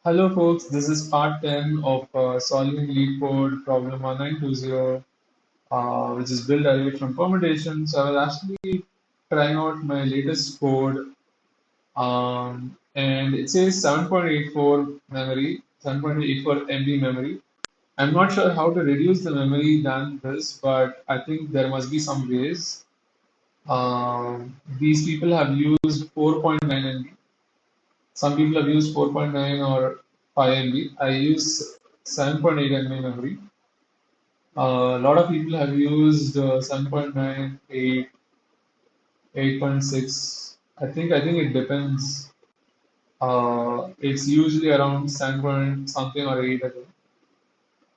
Hello folks, this is part 10 of solving LeetCode problem 1920, which is built away from permutation. So I was actually trying out my latest code, and it says 7.84 memory, 7.84 MB memory. I'm not sure how to reduce the memory than this, but I think there must be some ways. These people have used 4.9 MB. Some people have used 4.9 or 5 MB. I use 7.8 MB memory. A lot of people have used 7.9, 8, 8.6. I think it depends. It's usually around 7 point something or 8, I think.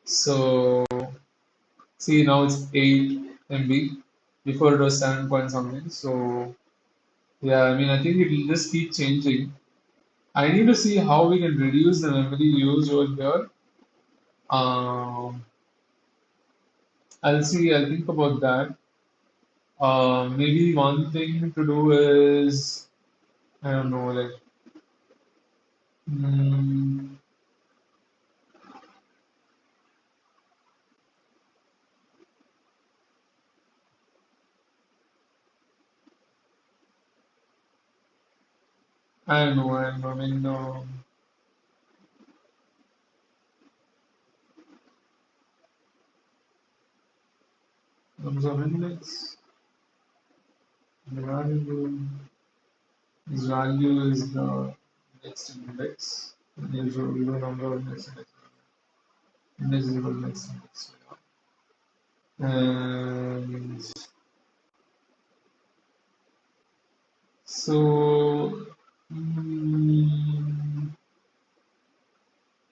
So see, now it's 8 MB. Before it was 7 point something. So yeah, I mean, I think it will just keep changing. I need to see how we can reduce the memory used over here. Um, I'll see, I'll think about that. Maybe one thing to do is, I don't know, like, mm, I don't know, I mean, terms of index, the value, this value is the next index, and usually the number of index is equal to next index. And so, mm,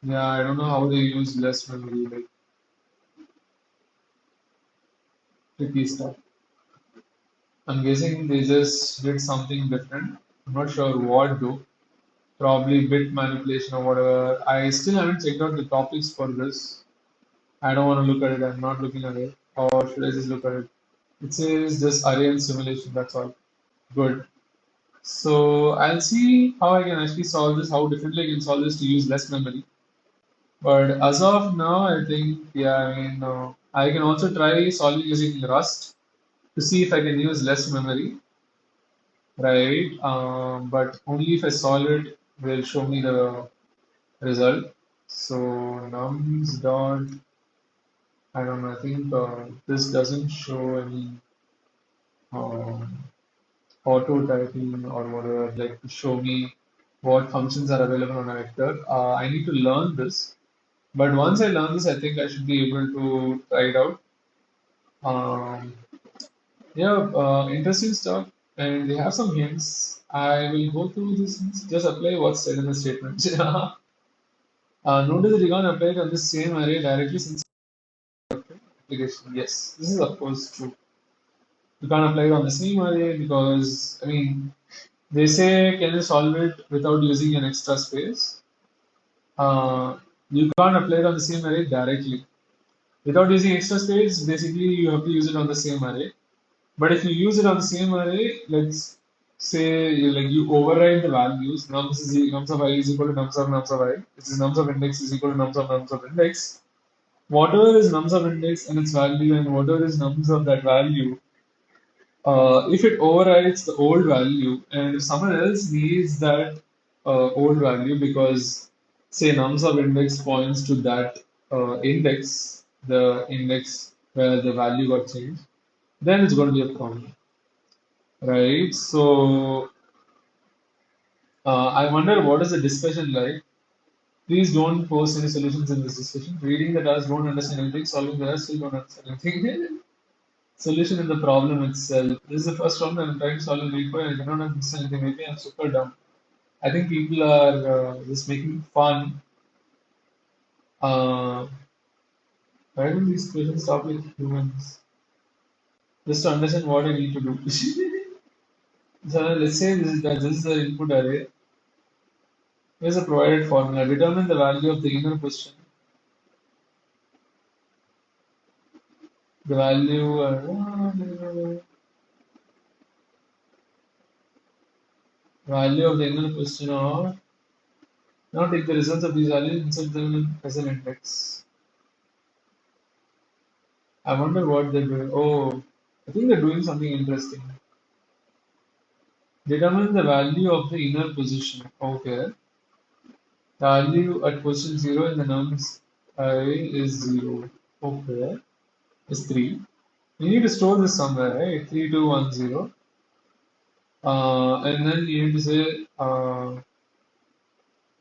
yeah, I don't know how they use less memory, like tricky stuff. I'm guessing they just did something different. I'm not sure what though. Probably bit manipulation or whatever. I still haven't checked out the topics for this. I don't want to look at it. I'm not looking at it. Or should I just look at it? It says just array and simulation. That's all. Good. So I'll see how I can actually solve this, how differently I can solve this to use less memory. But as of now, I think, yeah, I can also try solving using Rust to see if I can use less memory. Right? But only if I solve it will show me the result. So nums dot, I don't know, I think this doesn't show any um, auto typing or whatever, like to show me what functions are available on a vector. I need to learn this, but once I learn this, I think I should be able to try it out. Um, yeah, interesting stuff, and they have some hints. I will go through these hints, just apply what's said in the statement. Notice that you can't apply it on the same array directly since application. Yes, this is of course true. You can't apply it on the same array because, I mean, they say can you solve it without using an extra space? Uh, you can't apply it on the same array directly. Without using extra space, basically you have to use it on the same array. But if you use it on the same array, let's say you override the values, nums of I is equal to nums of I, which is nums of index is equal to nums of index. Whatever is nums of index and its value, and whatever is nums of that value, if it overrides the old value, and if someone else needs that old value because, say, nums of index points to that index, the index where the value got changed, then it's going to be a problem, right? So I wonder what is the discussion like. Please don't post any solutions in this discussion. Reading the task, don't understand anything. Solving the task, still don't understand anything. Solution in the problem itself. This is the first problem I'm trying to solve in LeetCode and I cannot understand anything. Maybe I'm super dumb. I think people are just making fun. Uh, why do these questions stop with humans? Just to understand what I need to do. So let's say this is the input array. Here's a provided formula. Determine the value of the inner position. The value of the inner position of Now take the results of these values, insert them as an index. I wonder what they're doing. Oh, I think they're doing something interesting. Determine the value of the inner position. Okay. Value at position 0 in the nums array is 0. Okay. Is 3. You need to store this somewhere, right? 3210. And then you need to say,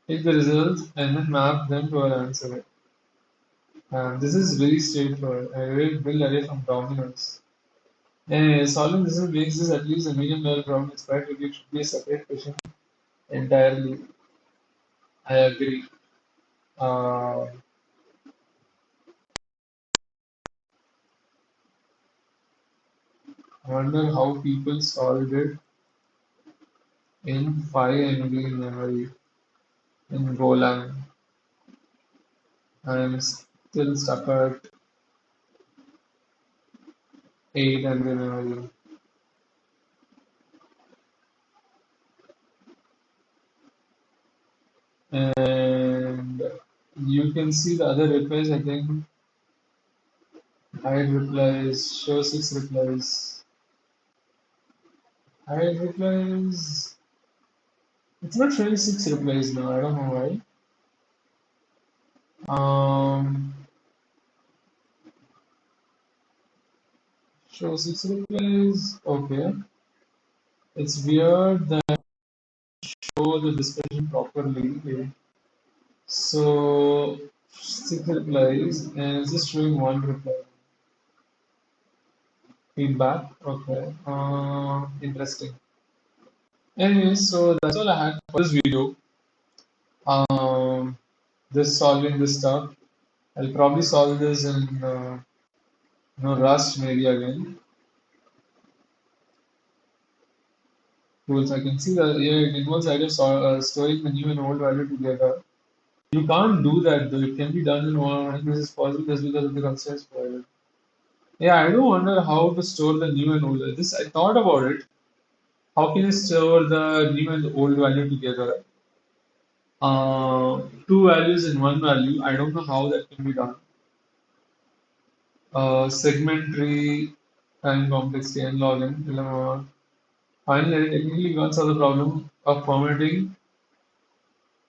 take the results and then map them to our answer. This is very straightforward. I will build array from dominance. Solving this makes this at least a medium level problem. It's quite it should be a separate question entirely. I agree. Uh, I wonder how people solved it in 5 MB memory in Golang. I'm still stuck at 8 MB memory. And you can see the other replies. I think hide replies, show 6 replies. Hide replies. It's not showing 6 replies now. I don't know why. Show 6 replies. Okay. It's weird that show the discussion properly here. So 6 replies and it's just showing 1 reply. Feedback. Okay. Interesting. Anyways, so that's all I had for this video. Um, this solving this stuff. I'll probably solve this in Rust maybe again. Cool. So I can see that yeah, it involves the idea of storing the new and old value together. You can't do that though. It can be done in one, and this is possible just because of the constraints provided. Yeah, I do wonder how to store the new and old. This I thought about it. How can you store the new and old value together? Two values in one value. I don't know how that can be done. Segment tree, time complexity, and login dilemma. Finally, I technically can't solve the problem of formatting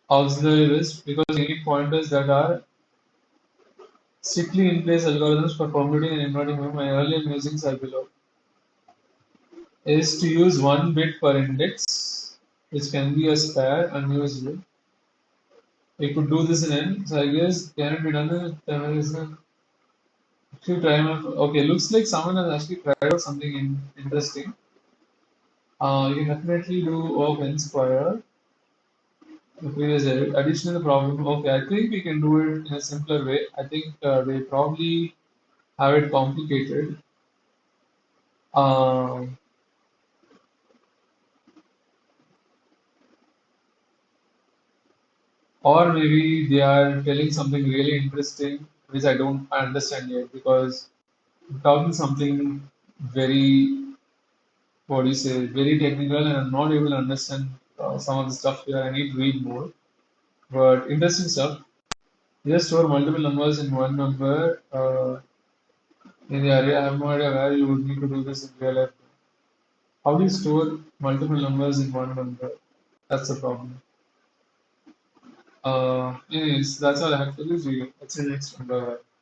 auxiliary list because you need pointers that are strictly in place algorithms for formatting and inverting them. My earlier musings are below. Is to use 1 bit per index, which can be a spare unusable. We could do this in N, so I guess can it be done in there is a actually try my okay, looks like someone has actually tried out something interesting. You can definitely do of n square, the previous addition to the problem. Okay, I think we can do it in a simpler way. I think they probably have it complicated. Um, or maybe they are telling something really interesting which I don't understand yet because talking something very, what do you say, very technical, and I'm not able to understand some of the stuff here. I need to read more. But interesting stuff. You just store multiple numbers in one number in the array. I have no idea where you would need to do this in real life. How do you store multiple numbers in one number? That's the problem. Anyways, that's all I have for this video. That's the next one. Bye.